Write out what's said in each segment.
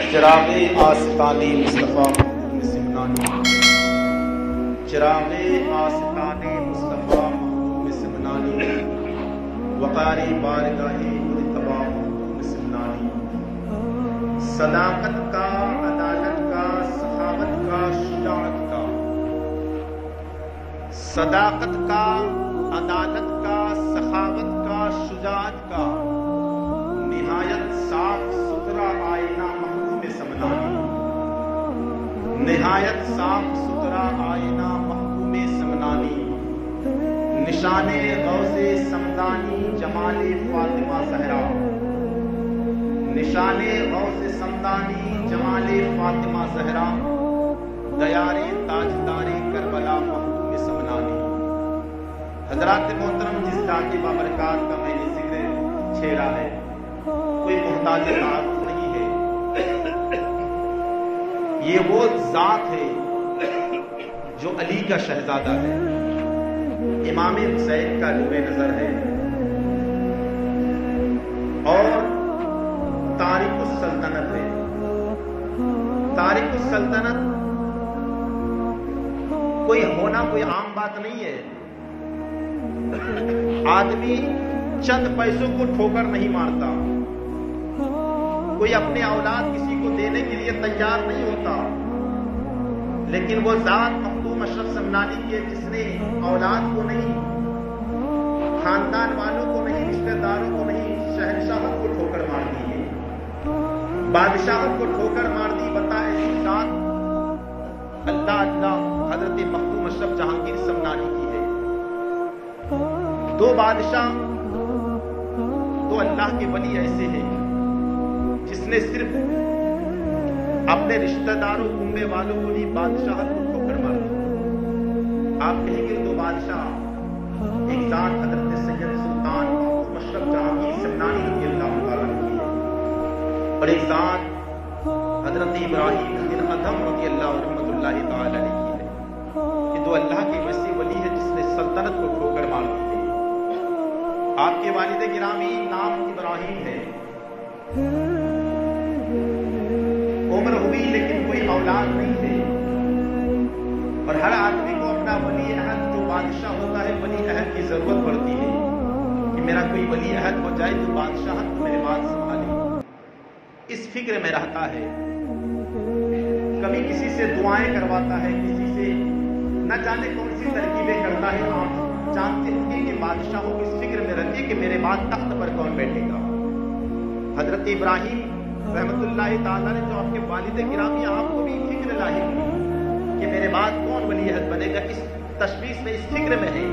چراغ آستانی مصطفیٰ محبوب سمنانی، چراغ آستانی مصطفیٰ محبوب سمنانی، وقار بارگاہ مجتبیٰ محبوب سمنانی، صداقت کا، عدالت کا، سخاوت کا، شجاعت کا، صداقت کا، عدالت کا، سخاوت کا، شجاعت کا نہایت صاف ستھرا آئینہ محبوب سمنانی، نہایت صاف ستھرا آئینہ محبوب سمنانی، نشان غوث سمدانی جمال فاطمہ زہرا، نشان غوث سمدانی جمال فاطمہ زہرا، دیار تاجدار کربلا محبوب سمنانی۔ حضرات محترم، جس ذات بابرکات کا میں نے ذکر چھیڑا ہے، کوئی محتاج تعارف نہیں ہے، یہ وہ ذات ہے جو علی کا شہزادہ ہے، امام حسین کا نور نظر ہے، اور تارک السلطنت ہے۔ تارک السلطنت کوئی ہونا کوئی عام بات نہیں ہے۔ آدمی چند پیسوں کو ٹھوکر نہیں مارتا، کوئی اپنے اولاد کسی کو دینے کے لیے تیار نہیں ہوتا، لیکن وہ ذات مخدوم اشرف سمنانی کی ہے جس نے اولاد کو نہیں، خاندان والوں کو نہیں، رشتہ داروں کو نہیں، شہنشاہوں کو ٹھوکر مار دی ہے، بادشاہوں کو ٹھوکر مار دی۔ بتا ایسی ذات اللہ حضرت مخدوم اشرف جہانگیر سمنانی کی ہے۔ دو بادشاہ، دو اللہ کے ولی ایسے ہیں جس نے صرف اپنے رشتہ داروں کنبے والوں کو نہیں، بادشاہ کو ٹھوکر مار دی۔ آپ کہیں گے دو بادشاہ، ایک ذات حضرت سید سلطان مخدوم اشرف جہانگیر سمنانی رضی اللہ تعالیٰ کی ہے، اور ایک ذات حضرت ابراہیم بن ادھم رضی اللہ رحمۃ اللہ تعالیٰ کی ہے۔ یہ دو اللہ کے ویسے ولی ہے جس نے سلطنت کو ٹھوکر مار دی ہے۔ آپ کے والد گرامی نام ابراہیم ہے، عمر ہوئی لیکن کوئی اولاد نہیں تھے، اور ہر آدمی کو اپنا ولی عہد جو بادشاہ ہوتا ہے، ولی عہد کی ضرورت پڑتی ہے کہ میرا کوئی ولی عہد ہو جائے جو بادشاہت کو میرے بعد سنبھالے۔ اس فکر میں رہتا ہے، کبھی کسی سے دعائیں کرواتا ہے، کسی سے نہ جانے کون سی ترکیبیں کرتا ہے۔ آپ جانتے ہوں گے کہ بادشاہوں کو اس فکر میں رہتی ہے کہ میرے بعد تخت پر کون بیٹھے گا۔ حضرت ابراہیم رحمت اللہ تعالیٰ نے جو آپ کے والد گرامی، آپ کو بھی فکر لاحق ہوئی کہ میرے بعد کون ولی عہد بنے گا، اس تشویش میں، اس فکر میں ہے۔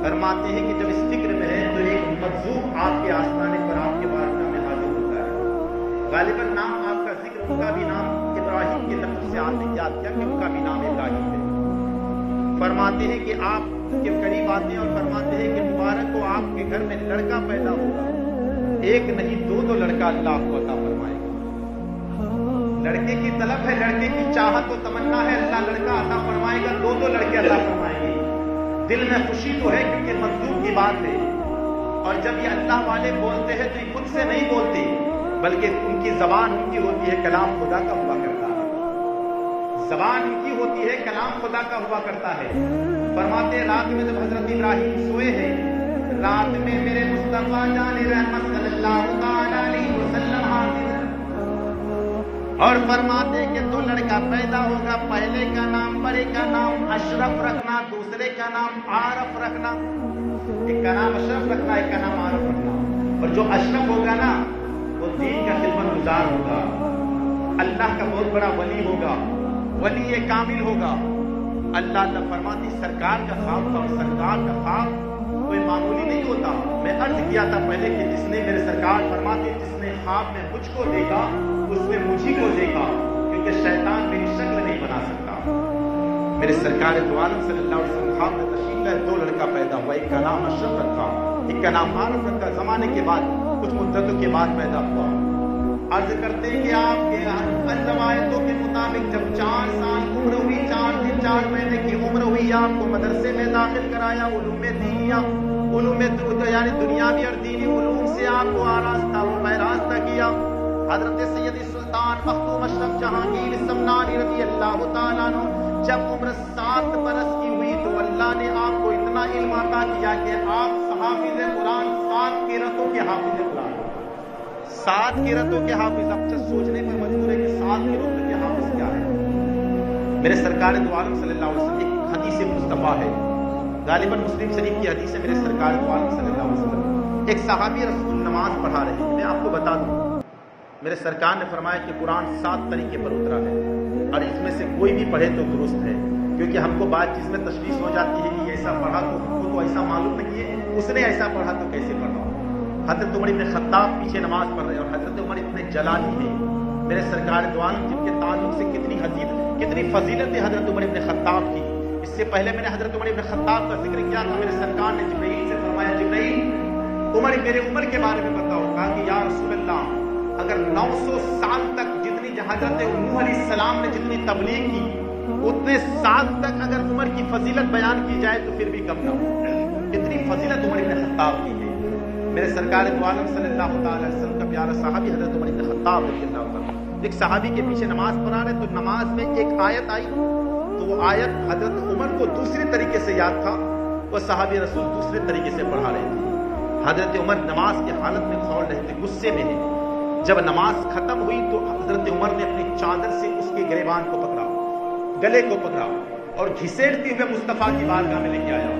فرماتے ہیں کہ جب اس فکر میں ہے تو ایک مجذوب آپ کے آستانے پر آپ کے بارگاہ میں حاضر ہوتا ہے۔ غالباً نام آپ کا ذکر، ان کا بھی نام ابراہیم کے لفظ سے آپ نے یاد کیا کہ ان کا بھی نام ابراہیم ہے۔ فرماتے ہیں کہ آپ کے قریب آتے ہیں اور فرماتے ہیں کہ مبارک ہو آپ کے گھر میں لڑکا پیدا ہوگا، ایک نہیں دو لڑکا اللہ کو عطا فرمائے گا۔ لڑکے کی طلب ہے، لڑکے کی چاہت و تمنا ہے، اللہ لڑکا عطا فرمائے گا، دو لڑکے عطا فرمائیں گے۔ دل میں خوشی تو ہے کیونکہ مطلوب کی بات ہے، اور جب یہ اللہ والے بولتے ہیں تو یہ خود سے نہیں بولتے، بلکہ ان کی زبان ان کی ہوتی ہے، کلام خدا کا ہوا کرتا ہے، زبان ان کی ہوتی ہے، کلام خدا کا ہوا کرتا ہے۔ فرماتے ہیں رات میں جب حضرت ابراہیم سوئے ہیں، رات میں میرے مصطفیٰ جان رحمت صلی اللہ تعالیٰ علیہ وسلم حاضر، اور فرماتے کہ دو لڑکا پیدا ہوگا، پہلے کا نام، بڑے کا نام اشرف رکھنا، دوسرے کا نام عارف رکھنا۔ ایک کا نام اشرف رکھنا، ایک کا نام عارف رکھنا، اور جو اشرف ہوگا نا وہ دین کا خدمت گزار ہوگا، اللہ کا بہت بڑا ولی ہوگا، ولی کامل ہوگا۔ اللہ فرماتی سرکار کا خواب تھا، سرکار کا خواب کوئی معمولی نہیں ہوتا۔ میں عرض کیا تھا پہلے کہ جس نے، میرے سرکار فرماتے جس نے خواب میں مجھ کو دیکھا اس نے مجھی کو دیکھا، کیونکہ شیطان میری شکل نہیں بنا سکتا۔ میرے سرکار دو عالم صلی اللہ علیہ وسلم خواب میں تشریف لائے، دو لڑکا پیدا ہوا، ایک کا نام اشرف رکھا، ایک کا نام عارف رکھا۔ زمانے کے بعد کچھ مدتوں کے بعد پیدا ہوا۔ عرض کرتے ہیں کہ آپ کے روایتوں کے مطابق جب 4 سال عمر ہوئی، 4 دن 4 مہینے کی عمر ہوئی، آپ کو مدرسے میں داخل کرایا، علوم دینیا، علوم یعنی دنیاوی اور دینی علوم سے آپ کو آراستہ و پیراستہ کیا۔ حضرت سید سلطان مخدوم اشرف جہانگیر سمنانی رضی اللہ تعالیٰ عنہ جب عمر 7 برس کی ہوئی تو اللہ نے آپ کو اتنا علم عطا کیا کہ آپ حافظ قرآن 7 قرأتوں کے حافظ قرآن 7 قرأتوں کے حافظ. اب سوچنے پر مجبور ہے کہ 7 قرأتوں کے حافظ کیا ہے. میرے سرکار دو عالم صلی اللہ علیہ وسلم ایک حدیث مصطفیٰ ہے، غالباً مسلم شریف کی حدیث ہے. میرے سرکار دو عالم صلی اللہ علیہ وسلم ایک صحابی رسول نماز پڑھا رہے ہیں. میں آپ کو بتا دوں میرے سرکار نے فرمایا کہ قرآن 7 طریقے پر اترا ہے اور اس میں سے کوئی بھی پڑھے تو درست ہے. کیونکہ ہم کو بات چیز میں تشویش ہو جاتی ہے کہ یہ ایسا پڑھا تو ہم کو تو ایسا معلوم نہیں ہے، اس نے ایسا پڑھا تو کیسے پڑھا. حضرت عمر ابن خطاب پیچھے نماز پڑھ رہے ہیں اور حضرت عمر اتنے جلالی ہیں میرے سرکار دو عالم جن کے تعلق سے کتنی فضیلت ہے حضرت عمر ابن خطاب کی. اس سے پہلے میں نے حضرت عمر ابن خطاب کا ذکر کیا تھا. میرے سرکار نے جبرائیل سے فرمایا جبرائیل میرے عمر کے بارے میں بتاؤ. کہا کہ یا رسول اللہ اگر 900 سال تک جتنی حضرت نوح علیہ السلام نے جتنی تبلیغ کی اتنے سال تک اگر عمر کی فضیلت بیان کی جائے تو پھر بھی کم نہ ہو. اتنی فضیلت عمر ابن خطاب کی ہے. میرے سرکار دو عالم صلی اللہ تعالی وسلم کا پیارا صحابی حضرت عمر ابن خطاب رضی اللہ عنہ ایک صحابی کے پیچھے نماز پڑھا رہے تو نماز میں ایک آیت آئی تو وہ آیت حضرت عمر کو دوسرے طریقے سے یاد تھا، وہ صحابی رسول دوسرے طریقے سے پڑھا رہے تھے. حضرت عمر نماز کی حالت میں کھول رہے تھے، غصے میں ہے. جب نماز ختم ہوئی تو حضرت عمر نے اپنی چادر سے اس کے گریبان کو پکڑا، گلے کو پکڑا اور گھسیٹتے ہوئے مصطفیٰ کی بارگاہ میں لے کے آیا.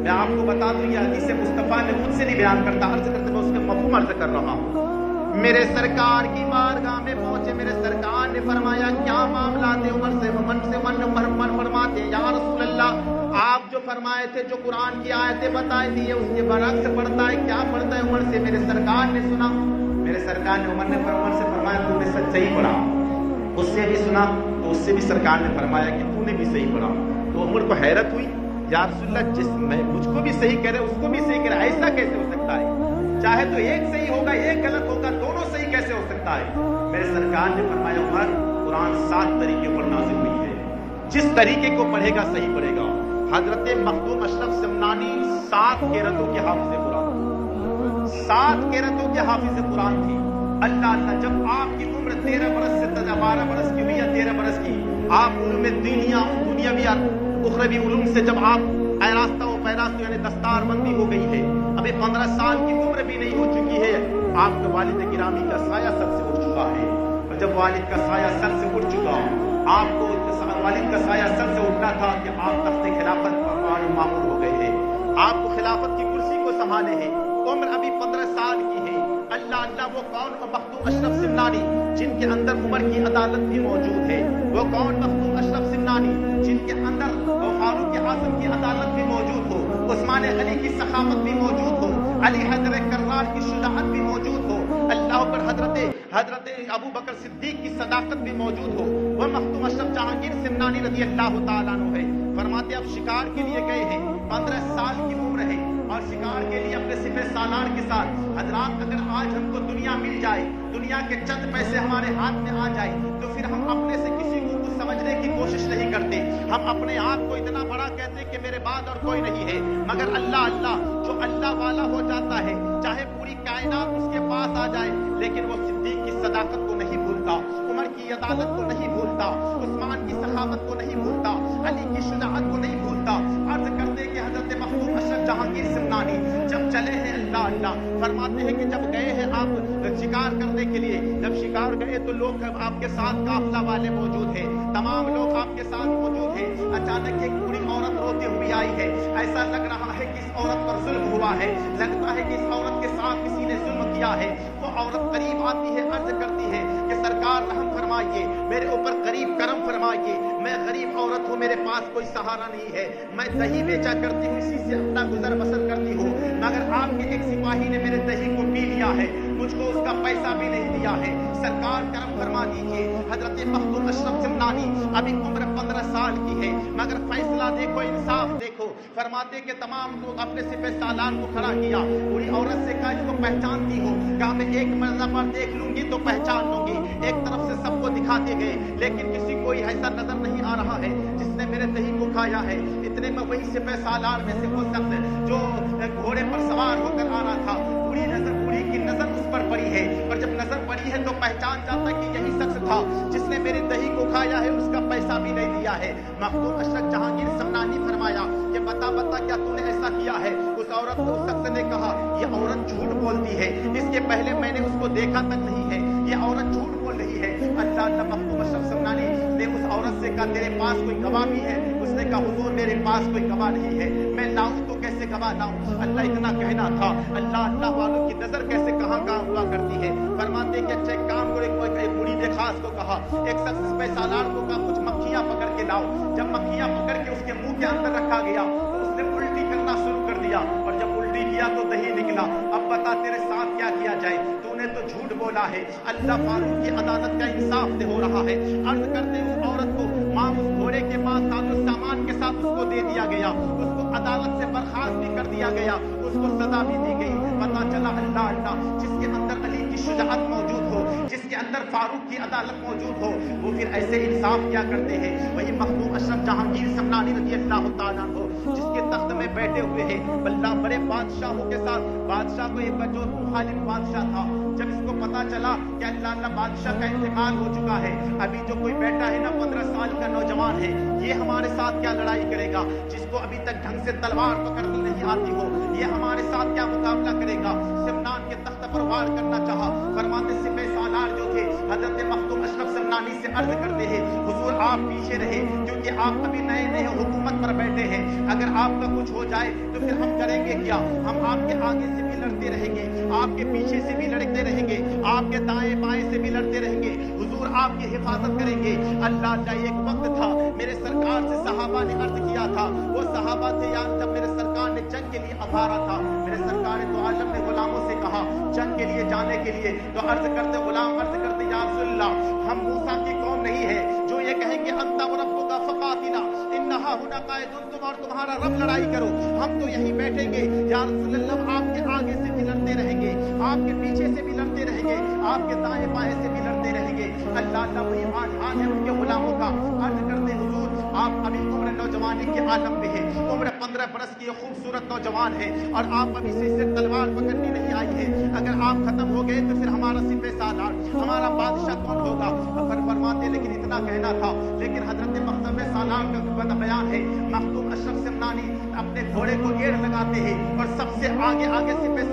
میں آپ کو بتا دوں یہ حدیث مصطفیٰ نے خود سے نہیں بیان کرتا، عرض کرتے میں اس کے مفہوم عرض کر رہا ہوں. میرے سرکار کی بارگاہ میں پہنچے، میرے سرکار نے فرمایا کیا معاملات عمر سے من فرماتے یا رسول اللہ آپ جو فرمائے تھے جو قرآن کی آیتیں بتائی تھی اس کے برعکس پڑھتا ہے، کیا پڑھتا ہے عمر سے؟ میرے سرکار نے سنا. میرے سرکار نے عمر سے فرمایا تو نے سچ صحیح پڑھا. اس سے بھی سنا تو اس سے بھی سرکار نے فرمایا کہ تو نے بھی صحیح پڑھا. تو عمر کو حیرت ہوئی، یا رسول اللہ میں مجھ کو بھی صحیح کہہ رہے اس کو بھی صحیح کہہ رہے، ایسا کیسے ہو سکتا ہے؟ چاہے تو ایک صحیح ہوگا ایک غلط ہوگا، دونوں صحیح کیسے ہو سکتا ہے؟ میرے سرکار نے فرمایا عمر قرآن 7 طریقے پر نازل ہوئی ہے، جس طریقے کو پڑھے گا صحیح پڑھے گا. حضرت مخدوم اشرف سمنانی 7 قرأتوں کے حافظ قرآن 7 قرأتوں کے حافظ قرآن تھی. اللہ جب آپ کی عمر 13 برس سے 12 برس کی ہوئی یا 13 برس کی، آپ علوم دنیاوی اخروی علوم سے جب آپ آراستہ و پیراستہ یعنی دستار بندی ہو گئی ہے، ابھی 15 سال کی عمر بھی نہیں ہو چکی ہے، آپ کے والد گرامی کا سایہ سر سے اٹھ چکا ہے. اور جب والد کا سایہ سر سے اٹھ چکا، آپ کو والد کا سایہ سر سے اٹھنا تھا کہ آپ تخت خلافت پر معمور ہو گئے ہیں، آپ کو خلافت کی کرسی کو سنبھالے ہیں، عمر ابھی 15 سال کی ہے. اللہ وہ کون مخدوم اشرف سمنانی جن کے اندر عمر کی عدالت بھی موجود ہے، وہ کون مخدوم اشرف سمنانی جن کے اندر فاروق اعظم کی عدالت بھی موجود ہو، عثمان غنی کی سخاوت بھی موجود ہو، علی حیدر کرار کی شجاعت بھی موجود ہو، اللہ پر حضرت ابو بکر صدیق کی صداقت بھی موجود ہو. وہ مخدوم اشرف جہانگیر سمنانی رضی اللہ تعالیٰ عنہ ہے. فرماتے اب شکار کے لیے گئے ہیں، 15 سال کی عمر ہے اور شکار کے لیے اپنے سپہ سالار کے ساتھ. حضرات اگر آج ہم کو دنیا مل جائے، دنیا کے چند پیسے ہمارے ہاتھ میں آ جائے تو پھر ہم اپنے سے کسی کو کچھ سمجھنے کی کوشش نہیں کرتے، ہم اپنے آپ کو اتنا بڑا کہتے کہ میرے بعد اور کوئی نہیں ہے. مگر اللہ جو اللہ والا ہو جاتا ہے چاہے پوری کائنات اس کے پاس آ جائے لیکن وہ صدیق کی صداقت کو نہیں بھولتا، عمر کی عدالت کو نہیں بھولتا، عثمان کی سخاوت کو نہیں بھولتا، علی کی شجاعت کو نہیں بھولتا. عرض کرتے کہ حضرت مخدوم اشرف جہانگیر سمنانی جب چلے ہیں اللہ فرماتے ہیں کہ جب گئے ہیں آپ شکار کرنے کے لیے، جب شکار گئے تو لوگ آپ کے ساتھ قافلہ والے موجود ہیں، تمام لوگ آپ کے ساتھ موجود ہیں. اچانک ایک بوڑھی عورت روتے ہوئی آئی ہے، ایسا لگ رہا ہے کہ اس عورت پر ظلم ہوا ہے، لگتا ہے کہ اس عورت کے ساتھ کسی نے ظلم کیا ہے. وہ عورت قریب آتی ہے، عرض کرتی ہے کہ سرکار رحم فرمائیے، میرے اوپر قریب کرم فرمائیے، میں غریب عورت ہوں، میرے پاس کوئی سہارا نہیں ہے، میں دہی بیچا کرتی ہوں، اسی سے اپنا گزر بسر کرتی ہوں، مگر آپ کے ایک سپاہی نے میرے دہی کو پی لیا ہے، مجھ کو اس کا پیسہ بھی نہیں دیا ہے، سرکار کرم فرما دیجیے. حضرت مخدوم اشرف سمنانی ابھی عمر 15 سال کی ہے مگر فیصلہ دیکھو، انصاف دیکھو. فرماتے کہ تمام لوگ اپنے سپہ سالار کو کھڑا کیا، پوری عورت سے کہا اس کو پہچانتی ہو؟ کہا میں ایک مرتبہ دیکھ لوں گی تو پہچان لوں گی. ایک طرف سے سب کو دکھاتے گئے لیکن کسی کو ایسا نظر نہیں آ رہا ہے جس نے میرے دہی کو کھایا ہے. اتنے میں وہی سپہ سالار میں سے وہ شخص جو گھوڑے پر سوار ہو کر آ رہا تھا، بوڑھی کی نظر اس पर पड़ी है, और जब नजर पड़ी है तो पहचान जाता कि यही शख्स था जिसने मेरे दही को खाया है, उसका पैसा भी नहीं दिया है। मखदूम अशरफ जहांगीर समनानी फरमाया कि बता क्या तूने ऐसा किया है? उस औरत को उस शख्स ने कहा, ये औरत झूठ बोलती है, इसके पहले मैंने उसको देखा तक नहीं है, ये औरत झूठ बोल रही है। अल्लाह मखदूम अशरफ समनानी ने उस औरत से कहा, तेरे पास कोई गवाह भी है? उसने कहा, हुजूर मेरे पास कोई गवाह नहीं है, मैं लाऊं तो कैसे गवाह लाऊं? अल्लाह इतना कहना था। अल्लाह वालों की नजर कैसे कहां हुआ करती है। फरमाते कि अच्छा एक काम करे, कोई बुरी ने खास को कहा, एक शख्स पे सालार को कहा कुछ मक्खियां पकड़ के लाओ। जब मक्खियां पकड़ के उसके मुंह के अंदर रखा गया तो उसने उल्टी करना शुरू कर दिया, और जब उल्टी किया तो दही निकला। अब बता तेरे साथ क्या किया जाए, तूने तो झूठ बोला है। अल्लाह फारूक की अदालत का इंसाफ से हो रहा है। अर्ज करते उस औरत को मां उस घोड़े के पास सामान के साथ उसको दे दिया गया, उसको अदालत से बर्खास्त भी कर दिया गया, उसको सजा भी दी गई। पता चला अल्लाह जिसके अंदर अली की शुजाअत मौजूद हो, जिसके अंदर फारूक की अदालत मौजूद हो, वो फिर ऐसे इंसाफ क्या करते हैं। वही मखदूम अशरफ जहांगीर समनानी रज़ी अल्लाह तआला अन्हु जिसके तख्त में बैठे हुए हैं बल्ला बड़े बादशाहों के साथ। बादशाह को एक जो खालिद बादशाह था, जब इसको पता चला कि अल्लाह बादशाह का इंतकाल हो चुका है, अभी जो कोई बैठा है ना 15 साल का नौजवान है, ये हमारे साथ क्या लड़ाई करेगा, जिसको अभी तक ढंग से तलवार पकड़नी नहीं आती हो, ये हमारे साथ क्या मुकाबला करेगा। सिमनान के तख्त पर वार करना चाहा। फरमाते सिपह सालार जो थे हजरत मखदूम अशरफ समनानी से अर्ज करते हैं, हुजूर आप पीछे रहे, क्योंकि आप अभी नए नए हुकूमत पर बैठे हैं, अगर आपका कुछ हो जाए तो फिर हम करेंगे क्या। हम आपके आगे से भी लड़ते रहेंगे, आपके पीछे से भी लड़ते रहेंगे, आपके दाएं बाएं से भी लड़ते रहेंगे, हुजूर आपकी हिफाजत करेंगे। अल्लाह एक वक्त था मेरे सरकार से सहाबा ने अर्ज किया था, वो सहाबा थे यार जब मेरे सरकार ने जंग के लिए अभारा था, मेरे सरकार ने तो आलम ने गुलामों से कहा जंग के लिए जाने के लिए, तो अर्ज करते गुलाम अर्ज करते या रसूलल्लाह, हम मूसा की कौम नहीं है जो ये कहेंगे अंता व रब्बुका फकातिला इन्नहा हुना कायदुन, तुम और तुम्हारा रब लड़ाई करो, हम तो यहीं बैठेंगे। या रसूलल्लाह आपके आगे से भी लड़ते रहेंगे, आपके पीछे से भी लड़ते रहेंगे, आपके दाएं बाएं से भी लड़ते रहेंगे। अल्लाह वही आन है उनके गुलामों का। अर्ज करते हुजूर आप अभी उम्र नौजवानी के आलम में है, उम्र 15 बरस की खूबसूरत नौजवान है, और आप अभी से इसे तलवार पकड़नी नहीं आई है, अगर आप खत्म हो गए तो फिर हमारा सिपह सालार, हमारा बादशाह कौन होगा। फरमाते लेकिन इतना कहना था, लेकिन हजरत मखदूम सालार का बयान है, मखदूम अशरफ समनानी अपने घोड़े को गेड़ लगाते हैं और सबसे आगे आगे सिपह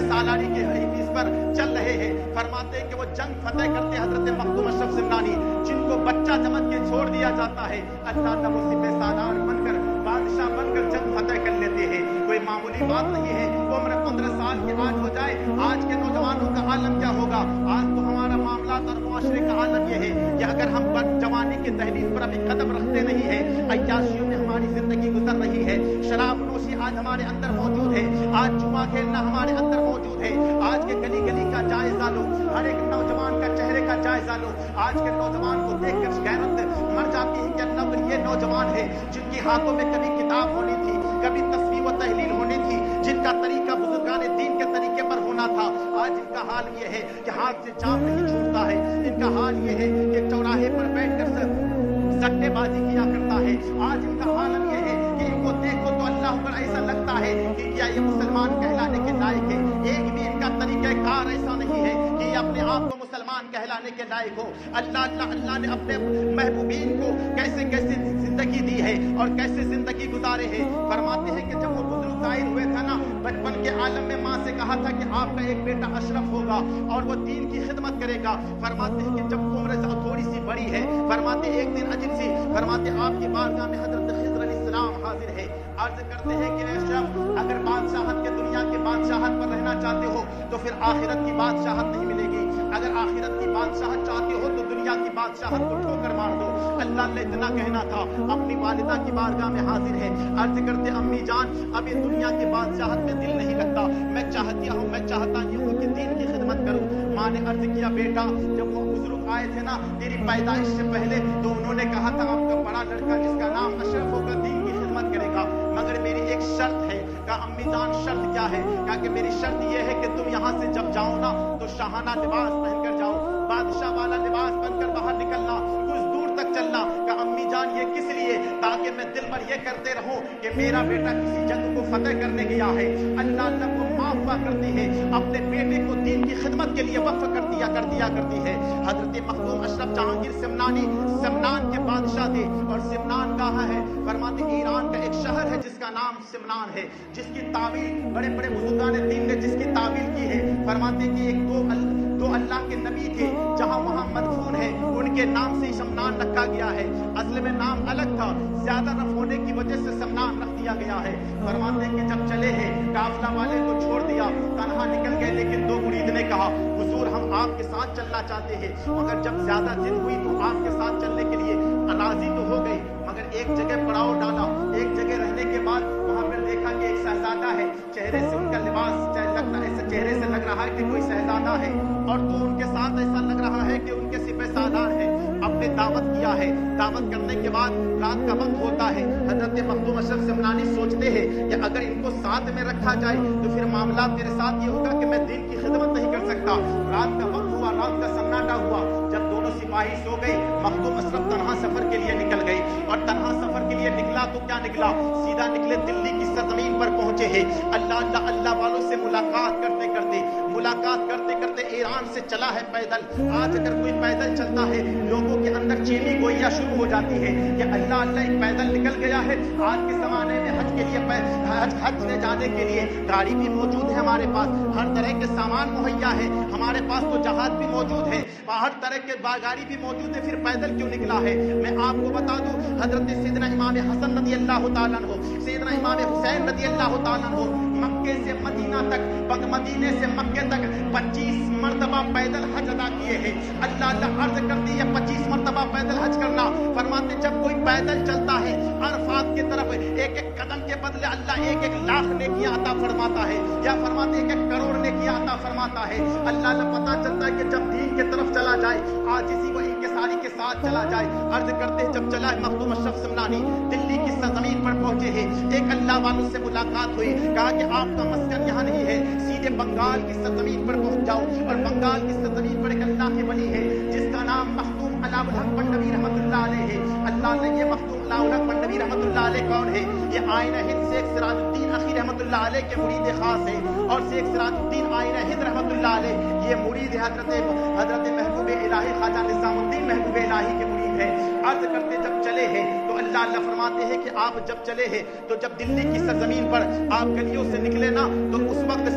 सालारी के इस पर चल रहे हैं। फरमाते हैं कि वो जंग फतेह करते हजरत मखदूम अशरफ समनानी, जिनको बच्चा समझ के छोड़ दिया जाता है, अल्लाह वो सिपह सालार बनकर बादशाह बनकर जंग फतेह कर लेते हैं। कोई मामूली बात नहीं है। उम्र 15 साल की आज हो जाए, आज के नौजवानों का आलम क्या होगा। आज तो हमारा मामला और मुआशरे का आलम यह है कि अगर हम जवानी के दहलीज पर अभी कदम रखते नहीं है, अय्याशियों में हमारी जिंदगी गुजर रही है, शराब नोशी आज हमारे अंदर मौजूद है, आज जुआ खेलना हमारे अंदर मौजूद है। आज के गली गली का जायजा लो, हर एक नौजवान का चेहरे का जायजा लो। आज के नौजवान को देखकर गैरत मर जाती है कि अल्लाह ये नौजवान है जिनके हाथों में कभी किताब होनी थी, कभी तस्वीर व तहलील होनी थी, जिनका तरीका बुजुर्गाने दीन के तरीके पर होना था। आज इनका हाल ये है कि हाथ से जाम नहीं छूटता है, इनका हाल ये है कि चौराहे पर बैठकर सट्टेबाजी किया करता है। आज इनका हालत ये है कि इनको देखो तो अल्लाह पर ऐसा लगता है कि क्या ये मुसलमान कहलाने के लायक है। एक भी इनका तरीक़ाकार ऐसा नहीं है कि ये अपने आप को मुसलमान कहलाने के लायक हो। अल्लाह ने अपने महबूबीन को कैसे कैसे जिंदगी दी है और कैसे जिंदगी गुजारे हैं। फरमाते हैं कि जब वो बुजुर्ग जाहिर हुए थे ना, बचपन के आलम में माँ से कहा था कि आपका एक बेटा अशरफ होगा और वो दीन की खिदमत करेगा। फरमाते हैं कि जब उम्र थोड़ी सी बड़ी है, फरमाते एक दिन अजीब सी फरमाते आपकी बारगाह में हजरत खिज़्र अलैहिस्सलाम हाजिर है। अर्ज करते हैं कि अशरफ, अगर बादशाहत के दुनिया के बादशाहत पर रहना चाहते हो तो फिर आखिरत की बादशाहत नहीं मिलेगी। अगर आखिरत की बादशाहत चाहते हो तो दुनिया की बादशाहत को ठोकर मार दो। अल्लाह ने इतना कहना था, अपनी वालिदा की बारगाह में हाजिर है। अर्ज करते अम्मी जान, अब ये दुनिया की बादशाहत में दिल नहीं लगता, मैं चाहता हूँ कि दीन की खिदमत करूँ। माँ ने अर्ज किया, बेटा जब वो बुजुर्ग आए थे ना तेरी पैदाइश से पहले, तो उन्होंने कहा था आपका बड़ा लड़का जिसका नाम अशरफ होगा दीन की खिदमत करेगा, मगर मेरी एक शर्त है। कहा अम्मी जान शर्त क्या है? कहा कि मेरी शर्त यह है कि तुम यहाँ से जब जाओ ना तो शाहाना लिबास पहनकर जाओ, बादशाह वाला लिबास पहनकर बाहर निकलना, कुछ दूर तक चलना। कहा अम्मी जान ये किस लिए? ताकि मैं दिल पर यह करते रहूं कि मेरा बेटा किसी जंग को फतेह करने गया है। अल्लाह माफ हुआ करती है, अपने बेटे को दीन की खिदमत के लिए वक्फ कर दिया करती है। हजरत मखदूम अशरफ जहांगीर सिमनानी सिमनान के बादशाह थे, और सिमनान कहाँ है? फरमाते ईरान का एक शहर है जिसका नाम सिमनान है, जिसकी तावील बड़े बड़े बुजुर्गान दीन ने जिसकी तावील की है। फरमाते कि एक दो अल्लाह के नबी थे जहां वहां मदफून है, उनके नाम से समनान रखा गया है। असल में नाम अलग था, ज्यादा रफ होने की वजह से समनान रख दिया गया है। फरमाते कि जब चले हैं, काफिला वाले को छोड़ दिया, तन्हा निकल गए, लेकिन दो मुरीद ने कहा हुजूर हम आपके साथ चलना चाहते हैं, मगर जब ज्यादा जिद हुई तो आपके साथ चलने के लिए राजी तो हो गए, मगर एक जगह पड़ाव डाला। एक जगह रहने के बाद वहां पर देखा कि एक शहजादा है, चेहरे से उनका लिबास लगता है, ऐसे चेहरे से लग रहा है कि कोई शहजादा है, और तो उनके साथ ऐसा लग रहा है कि उनके सिपह सालार है। अपने दावत किया है, दावत करने के बाद रात का वक्त होता है। हजरत मखदूम अशरफ सिमनानी सोचते हैं कि अगर इनको साथ में रखा जाए तो फिर मामला मेरे साथ ये होगा कि मैं दीन की खिदमत नहीं कर सकता। रात का वक्त हुआ, रात का सन्नाटा हुआ, जब दोनों सिपाही सो गए, मखदूम अशरफ तन्हा सफर के लिए निकल गए, और तन्हा सफर के लिए निकला तो क्या निकला, सीधा निकले दिल्ली की सरजमीन पर पहुंचे हैं। अल्लाह अल्लाह अल्लाह वालों से मुलाकात करते करते ईरान से चला है पैदल। आज अगर कोई पैदल चलता है, लोगों के अंदर चीनी गोइयां शुरू हो जाती है कि अल्लाह अल्लाह एक पैदल निकल गया है। आज के जमाने में हज के लिए हज में जाने के लिए गाड़ी भी मौजूद है, हमारे पास हर तरह के सामान मुहैया है, हमारे पास तो जहाज भी मौजूद है, हर तरह के गाड़ी भी मौजूद है, फिर पैदल क्यों निकला है? मैं आपको बता दूं, हजरत सैयदना इमाम हसन रज़ी अल्लाह तआला अन्हु, सैयदना इमाम हुसैन रज़ी अल्लाह तआला अन्हु मक्के से मदीना तक, मदीने से मक्के तक 25 मरतबा पैदल हज अदा किए हैं। अल्लाह अल्लाह अर्ज करती है 25 मरतबा पैदल हज करना। फरमाते जब कोई पैदल चलता है अरफात की तरफ, एक एक कदम के बदले अल्लाह एक एक लाख नेकियां अता फरमाता है, या फरमाते एक एक करोड़ नेकियां अता फरमाता है। अल्लाह अल्लाह पता चलता है कि जब दीन की तरफ चला जाए, आज इसी को इंकिसारी के साथ चला जाए। अर्ज करते जब चला है मखदूम अशरफ सिमनानी दिल्ली की सरजमीन पर पहुंचे हैं, एक अल्लाह वालों से मुलाकात हुई, कहा कि आपका मस्कन यहाँ नहीं है, सीधे बंगाल की सरजमीन पर पहुंच जाओ। और बंगाल की सरजमीन पर एक अल्लाह के वली है जिसका नाम मखदूम अलाउल हक पन्नवी रहमतुल्लाह अलैह है। अल्लाह ने ये मखदूम अलाउल हक पन्नवी रहमतुल्लाह अलैह कौन है? ये आईना हिंद शेख सिराजुद्दीन अखी रहमतुल्लाह अलैह के मुरीद खास है, और शेख सिराजुद्दीन आईना हिंद रहमतुल्लाह अलैह ये मुरीद हजरत महबूब इलाही ख्वाजा निजामुद्दीन महबूब इलाही के मुरीद है। अर्ज करते जब चले हैं तो अल्लाह अल्लाह फरमाते हैं कि आप जब चले हैं तो जब दिल्ली की सरजमीन पर आप गलियों से निकले ना, तो उस वक्त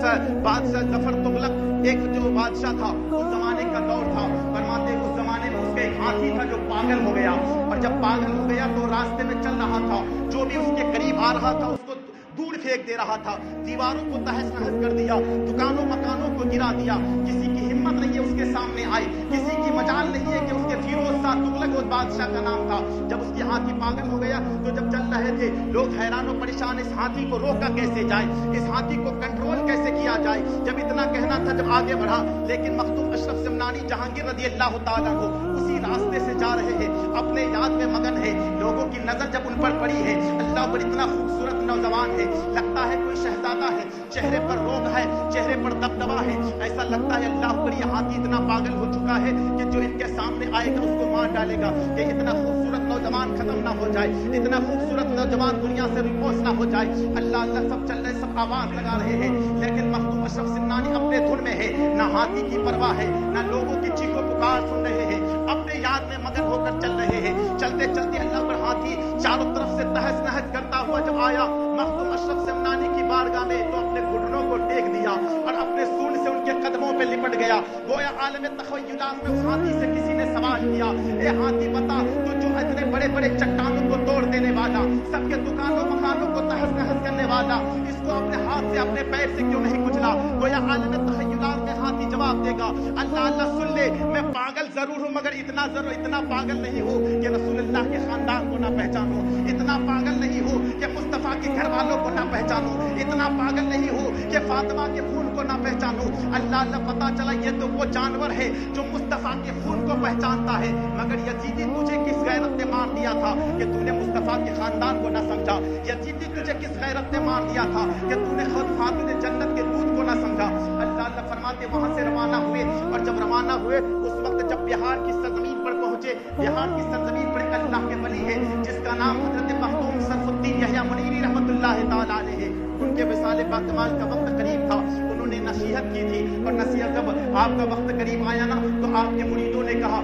बादशाह जफर तुगलक एक जो बादशाह था, उस जमाने का दौर था। फरमाते उस जमाने में उसका एक हाथी था जो पागल हो गया, और जब पागल हो गया तो रास्ते में चल रहा था, जो भी उसके करीब आ रहा था उसको दूर फेंक दे रहा था, दीवारों को तहस नहस कर दिया, दुकानों मकानों को गिरा दिया। किसी की हिम्मत नहीं है उसके सामने आए, किसी की मजाल नहीं है कि उसके फिरोज शाह तुगलक उस बादशाह का नाम था। जब उसके हाथी पागल हो गया तो जब चल रहे थे लोग हैरान और परेशान, इस हाथी को रोका कैसे जाए, इस हाथी को कंट्रोल कैसे किया जाए। जब इतना कहना था, जब आगे बढ़ा, लेकिन मखदूम अशरफ सिमनानी जहांगीर रज़ी अल्लाह तआला को उसी रास्ते से जा रहे हैं, अपने याद में मगन है। लोगों की नजर जब उन पर पड़ी है, अल्लाह पर इतना खूबसूरत नौजवान है, लगता है कोई शहजादा है, चेहरे पर रोग है, चेहरे पर दबदबा है, ऐसा लगता है अल्लाह पर यह हाथी इतना पागल हो चुका है कि जो इनके सामने आएगा उसको मार डालेगा। कि इतना खूबसूरत नौजवान खत्म ना हो जाए, इतना खूबसूरत नौजवान दुनिया से रिपोर्ट ना हो जाए। अल्लाह अल्लाह सब चल रहे, सब आवाज लगा रहे हैं, लेकिन मखदूम अशरफ सिमनानी अपने धुन में है, ना हाथी की परवाह है, ना लोगों की चीखों पुकार सुन रहे हैं, अपने याद में मगन होकर चल रहे हैं। चलते चलते अल्लाह पर हाथी चारों तरफ से तहस नहस करता हुआ जब आया मखदूम अशरफ सिमनानी की बारगाह में, तो अपने घुटनों को टेक दिया और अपने सूंड से उनके कदमों पे लिपट गया। गोया आलम तखय्युलात में उस हाथी से किसी ने सवाल किया, ए हाथी बता, तो जो इतने बड़े बड़े चट्टानों को तोड़ देने वाला, सबके दुकानों मकानों को तहस नहस करने वाला, इसको अपने हाथ से अपने पैर से क्यों नहीं कुचला? गोया आलम तखय्युलात में हाथी जवाब देगा, अल्लाह अल्लाह सुन ले, मैं पागल जरूर हूँ मगर इतना पागल नहीं हूँ कि रसूलुल्लाह के खानदान को ना पहचानूं, इतना पागल नहीं हूँ कि मुस्तफा के घर वालों को ना पहचानूं, इतना पागल नहीं हूँ कि फातिमा के खून को ना पहचानूं। अल्लाह अल्लाह पता चला ये तो वो जानवर है जो मुस्तफा के खून को पहचानता है, मगर यजीदी तुझे किस गैरत ने मार दिया था कि तूने मुस्तफा के खानदान को ना समझा? यजीदी तुझे किस गैरत ने मार दिया था कि तूने खुद फातिमा जन्नत के दूध को ना समझा? अल्लाह अल्लाह फरमाते वहां से रवाना हुए, और जब रवाना हुए उस वक्त जब बिहार की सरजमीन पर पहुंचे, बिहार की सरजमीन पर एक अल्लाह के वली है जिसका नाम हजरत मखदूम सरफुद्दीन यहया मुनीरी रहमतुल्लाह तआला अलैह है। उनके विसाले बाकमाल का वक्त करीब था, उन्होंने नसीहत की थी, और नसीहत जब आपका वक्त करीब आया ना तो आपके मुरीदों ने कहा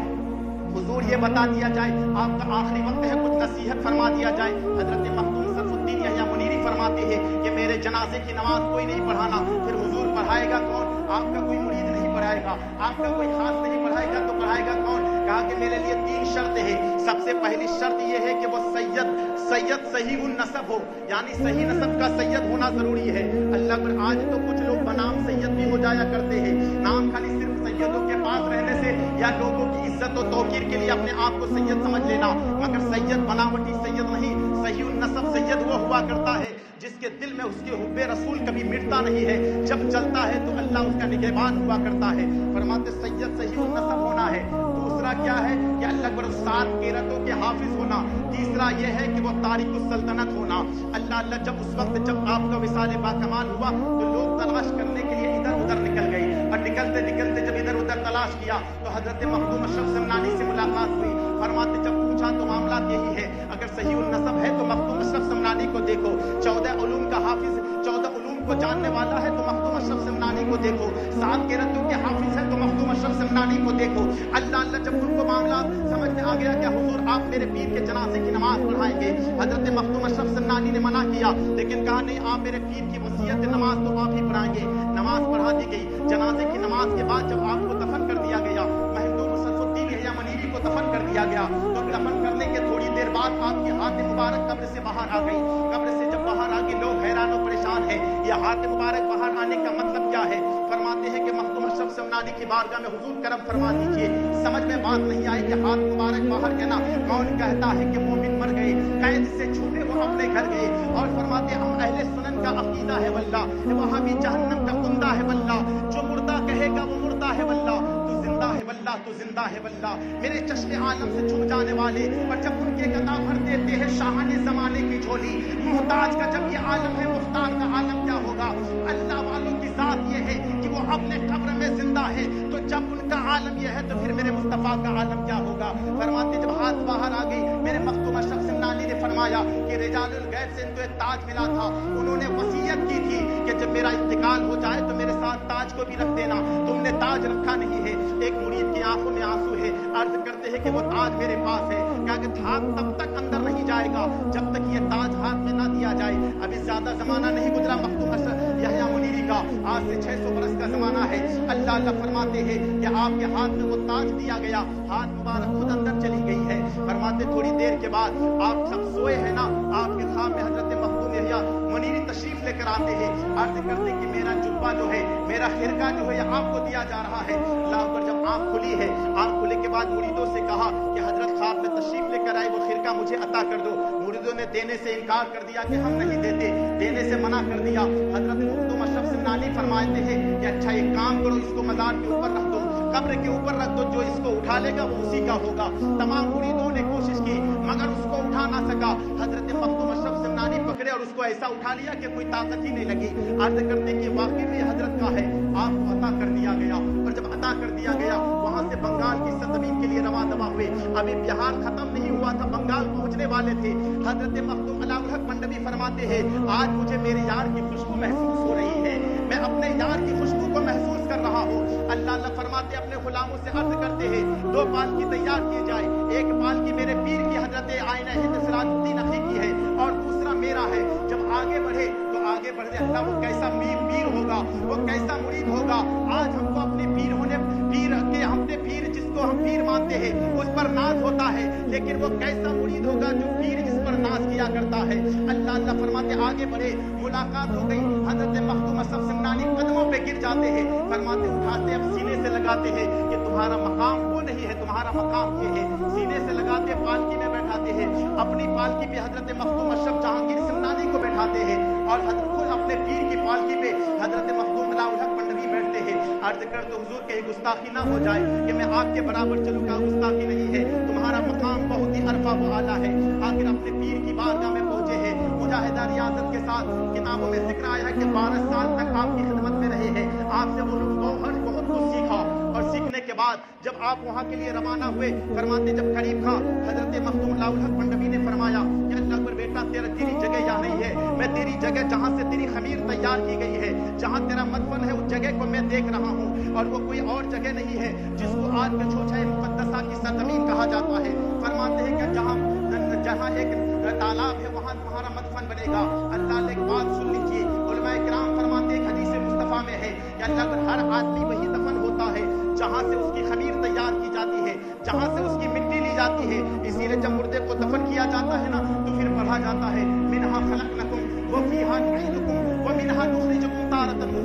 हुजूर ये बता दिया जाए, आपका आखिरी वक्त है, कुछ नसीहत फरमा दिया जाए। हजरत मखदूम सरफुद्दीन यहया मुनीरी फरमाते हैं कि मेरे जनाजे की नमाज कोई नहीं पढ़ाना। फिर हुजूर पढ़ाएगा कौन? आपका कोई मुरीद नहीं पढ़ाएगा, आपका कोई खास नहीं पढ़ाएगा, तो पढ़ाएगा कौन? कहा कि मेरे लिए 3 शर्तें हैं। सबसे पहली शर्त यह है कि वो सैयद सही उन नसब हो, यानी सही नसब का सैयद होना जरूरी है। अल्लाह पर आज तो कुछ लोग बनाम सैयद भी हो जाया करते हैं, नाम खाली सिर्फ सैयदों के पास रहने से या लोगों की इज्जत और तौकीर के लिए अपने आप को सैयद समझ लेना, मगर सैयद बनावटी सैयद नहीं, सही उन नसब सैयद वो हुआ करता है जिसके दिल में उसके हुब्बे रसूल कभी मिटता नहीं है, जब चलता है तो अल्लाह उसका निगहबान हुआ करता है। फरमाते सैयद सही उन नसब होना है। दूसरा क्या है कि अल्लाह पर 7 कीरतों के हाफिज होना। तीसरा यह है कि वो तारिकुस सल्तनत होना। अल्लाह जब उस वक्त जब आपका विसाल बाकमाल हुआ तो लोग तलाश करने के लिए इधर उधर निकल गए, और निकलते निकलते जब इधर उधर तलाश किया तो हजरत मखदूम अशरफ समनानी से मुलाकात हुई। फरमाते जब पूछा तो मामला यही है, अगर सही उन नसब है तो मखदूम अशरफ समनानी को देखो, 14 उलूम का हाफिज, 14 उलूम को जानने वाला है तो मखदूम अशरफ समनानी को देखो, 7 कीरतों के हाफिज है तो मखदूम अशरफ समनानी को देखो। अल्लाह जब उनको मामला समझ में आ गया कि हुजूर आप मेरे पीर के जनाजे की नमाज पढ़ाएंगे, हजरत मखदूम अशरफ समनानी ने मना किया, लेकिन कहा नहीं, आप मेरे पीर की वसीयत नमाज तो आप ही पढ़ाएंगे। नमाज पढ़ा दी गई। जनाजे की नमाज के बाद जब आपको दफन कर दिया गया, महदूम सरफुद्दीन यहया मुनीरी को दफन कर दिया गया, तो दफन करने के थोड़ी देर बाद आपकी हाथ मुबारक कब्र से बाहर आ गई। कब्र से जब बाहर आ गई, लोग हैरान और परेशान है, यह हाथ मुबारक बाहर आने का मतलब क्या है? फरमाते हैं कि मखदूम अशरफ समनानी की बारगाह में हुजूर करम फरमा दीजिए, समझ में बात नहीं आई कि हाथ मुबारक बाहर कहना, कौन कहता है कि मोमिन मर गए, कैद से छूटे वो अपने घर गए, और फरमाते हम अहले सुनन का अकीदा है वल्लाह, वहां भी जहन्नम का कुंदा है वल्लाह, जो मुर्दा कहेगा वो मुर्दा है वल्लाह, तू जिंदा है वल्लाह, तू जिंदा है वल्लाह। मेरे चश्मे आलम से छुप जाने वाले, और जब उनके गदा भर देते हैं शाहाने जमाने की झोली, मुहताज का जब ये आलम है, मुख्तार का आलम क्या होगा? अल्लाह वालों की जात ये है कि वो अपने कब्र में जिंदा है, तो जब उनका आलम यह है तो फिर मेरे मुस्तफा का आलम क्या होगा? फरमाते जब हाथ बाहर आ गई, मेरे मखदूम अशरफ समनानी ने फरमाया कि रिजालुल गैब से इनको एक ताज मिला था, उन्होंने वसीयत की थी कि जब मेरा इंतकाल हो जाए तो मेरे साथ ताज को भी रख देना, तुमने ताज रखा नहीं है। एक मुरीद की आंखों में आंसू है, अर्ज करते हैं कि वो ताज मेरे पास है, क्या कि हाथ तब तक अंदर नहीं जाएगा जब तक ये ताज हाथ में ना दिया जाए। अभी ज्यादा जमाना नहीं गुजरा मखदूम अशरफ यहया मुनीरी का, आज से 600 बरस का जमाना है। अल्लाह फरमाते हैं कि आपके हाथ में वो ताज दिया गया, हाथ मुबारक खुद अंदर चली गई है। फरमाते थोड़ी देर के बाद आप सब सोए हैं ना, आपके ख्वाब में हजरत मखदूम यहया मुनीरी तशरीफ लेकर आते हैं, अर्ज करते कि मेरा जुब्बा जो है, मेरा खिरका जो है, ये आपको दिया जा रहा है। अल्लाह पर जब आंख खुली है, आंख खुले के बाद मुरीदों से कहा कि हजरत ख्वाब में तशरीफ लेकर आए, वो खिरका मुझे अता कर दो। मुरीदों ने देने से इनकार कर दिया कि हम नहीं देते, देने से मना कर दिया। हजरत मखदूम अशरफ समनानी फरमाते हैं कि अच्छा एक काम करो, इसको मज़ार के ऊपर रख दो, कब्र के ऊपर रख दो, जो इसको उठा लेगा वो उसी का होगा। तमाम मुरीदों ने कोशिश की मगर उसको उठा ना सका। हजरत मखदूम अशरफ समनानी पकड़े और उसको ऐसा उठा लिया कि कोई ताकत ही नहीं लगी। अर्ज करते कि वाकई में हजरत का है, आपको अता कर दिया गया। और जब अता कर दिया गया, वहां से बंगाल की सरजमीन के लिए रवा दवा हुए। अभी बिहार खत्म नहीं हुआ था, बंगाल पहुंचने वाले थे। हजरत मखदूम अलाउल हक मंडवी फरमाते हैं, आज मुझे मेरे यार की खुशबू महसूस हो रही है, मैं अपने यार की खुशबू को महसूस कर रहा हूँ। अल्लाह फरमाते अपने गुलामों से अर्ज करते हैं 2 पालकी तैयार किए जाए, एक पालकी मेरे पीर की हजरत आइना हिंद सिराजुद्दीन अखी की है और दूसरा मेरा है। जब आगे बढ़े तो आगे बढ़े, अल्लाह वो कैसा पीर होगा, वो कैसा मुरीद होगा। आज हमको अपने पीर होने, पीर के हमने पीर जिसको हम पीर मानते हैं उस पर नाज होता है, लेकिन वो कैसा मुरीद होगा जो पीर जिस पर नाज किया करता है। अल्लाह फरमाते आगे बढ़े, मुलाकात हो गई। हजरत मखदूम अशरफ समनानी कदमों पे गिर जाते हैं, फरमाते उठाते अब सीने से लगाते हैं कि तुम्हारा मकाम वो नहीं है, तुम्हारा मकाम ये है। सीने से लगाते पालकी में बैठाते हैं, अपनी पालकी पे हजरत मखदूम अशरफ जहांगीर समनानी को बैठाते हैं और हजरत खुद अपने पीर की पालकी पे हजरत मखदूम अलाउल हक मंडवी बैठते हैं। अर्ज कर तो हुजूर कहीं गुस्ताखी ना हो जाए कि मैं आपके बराबर चलूंगा, गुस्ताखी नहीं है, तुम्हारा मकाम बहुत ही अरफा व आला है। आखिर अपने पीर की बारगाह में पहुंचे हैं, मुजाहिदा रियासत के साथ। किताबों में जिक्र आया है कि 12 साल तक आपकी खिदमत में रहे हैं, आपसे वो लोग बहुत कुछ सीखा और सीखने के بعد جب آپ وہاں کے لیے روانہ ہوئے، فرماتے جب قریب تھا، حضرت مختوم اللہ الحق پنڈوی نے فرمایا کہ اللہ پر بیٹا تیری جگہ یہاں نہیں ہے، میں تیری جگہ جہاں سے تیری خمیر تیار کی گئی ہے، جہاں تیرا مدفن ہے، اس جگہ کو میں دیکھ رہا ہوں، اور وہ کوئی اور جگہ نہیں ہے جس کو آج میں چھوچائے مقدسہ کی سرزمین کہا جاتا ہے۔ فرماتے ہیں کہ جہاں ایک تالاب ہے وہاں تمہارا مدفن بنے گا۔ اللہ نے ایک بات سن لیجیے، علماء کرام فرماتے ہیں حدیث مصطفیٰ میں ہے کہ اللہ پر ہر آدمی وہی دفن ہوتا ہے جہاں سے اس کی خمیر تیار کی جاتی ہے، جہاں سے اس کی مٹی لی جاتی ہے۔ اسی لیے جب مردے کو دفن کیا جاتا ہے نا تو پھر پڑھا جاتا ہے منہا خلقنکم وفیہا نعیدکم ومنہا نخرجکم تارۃ اخری۔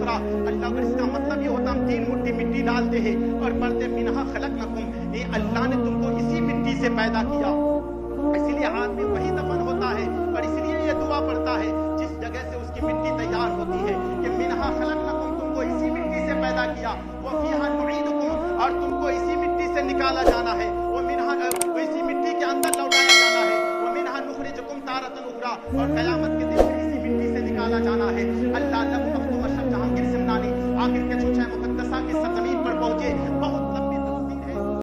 اللہ کا اس کا مطلب یہ ہوتا ہم 3 مٹھی مٹی ڈالتے ہیں اور پڑھتے منہا خلقنکم، یہ اللہ نے تم کو اسی مٹی سے پیدا کیا۔ اسی لیے آدمی وہی دفن ہوتا ہے، اور اس لیے یہ دعا پڑھتا ہے جس جگہ سے اس کی مٹی تیار ہوتی ہے کہ منہا خلقنکم، تم کو اسی مٹی سے پیدا کیا، وفیہا نعیدکم، اور تم کو اسی مٹی سے نکالا جانا ہے۔